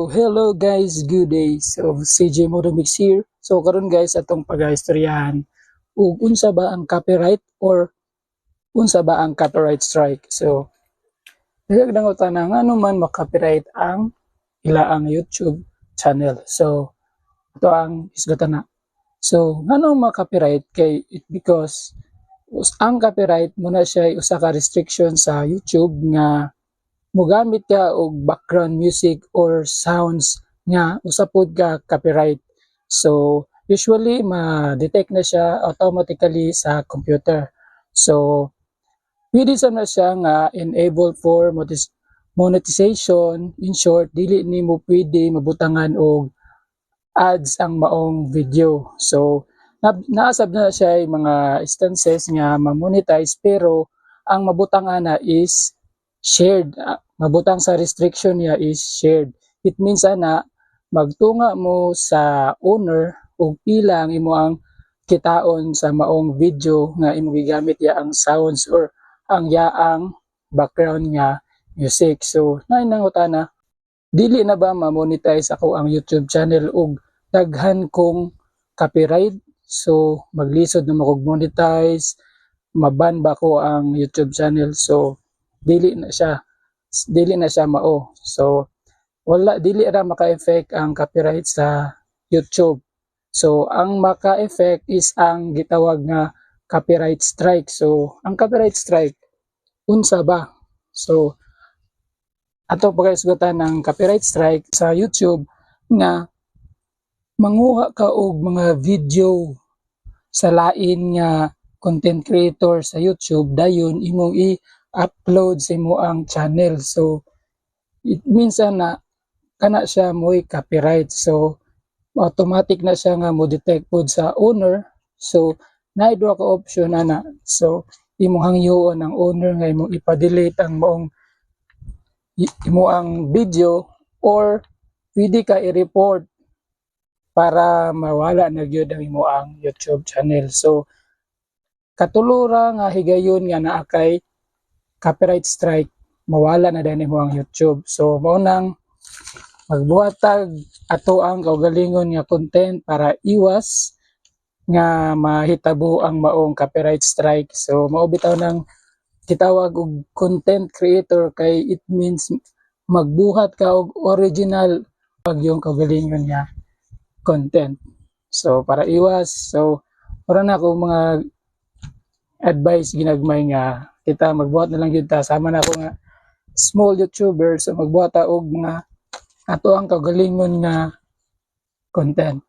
So hello guys, good day. So CJ Motomix here. So karon guys atong pagaistoryahan ug unsa ba ang copyright or unsa ba ang copyright strike. So dagdag utana nga man ma-copyright ang ilaang YouTube channel. So ito ang isgutan na. So ngano ma-copyright kay it because ang copyright muna siya usa ka restriction sa YouTube nga mogamit ka og background music or sounds nga usa pod ka copyright. So usually ma-detect na siya automatically sa computer. So pwede sa na siya nga enable for monetization. In short, dili nimo pwede mabutangan og ads ang maong video. So naasab na siya ay mga instances nga ma-monetize pero ang mabutangan na is shared. Mabutang sa restriction niya is shared. It means na magtunga mo sa owner ug pila ang imo ang kitaon sa maong video nga imo gigamit ya ang sounds or ang yaang background nga music. So nanangutana, dili na ba ma-monetize ako ang YouTube channel ug daghan kong copyright? So maglisod na mo kog monetize, maban ba ko ang YouTube channel? So dili na siya mao. So dili ra maka-effect ang copyright sa YouTube. So ang maka-effect is ang gitawag nga copyright strike. So ang copyright strike unsa ba? So ato pagaisgutan ng copyright strike sa YouTube nga manguha ka og mga video sa lain nga content creator sa YouTube dayon imong i-upload sa imo ang channel. So it means na kana siya mo'y copyright. So automatic na siya nga mo detect pod sa owner. So naay duha ka option ana. So imong hangyoon ang owner nga imong ipa-delete ang imo ang video or pwede ka i-report para mawala na gyud ang imo ang YouTube channel. So katulura nga higayon nga naa kay copyright strike, mawala na din mo ang YouTube. So mao nang magbuhatag ato ang kaugalingon nga content para iwas nga mahitabo ang maong copyright strike. So mao bitaw nang gitawag og content creator kay it means magbuhat ka og original pag yung kaugalingon nga content. So para iwas, so para na ako mga advice ginagmay nga kita magbuhat na lang gyud ta sama na ako nga small YouTuber, so magbuhat ta og mga ato ang kaugalingon nga content.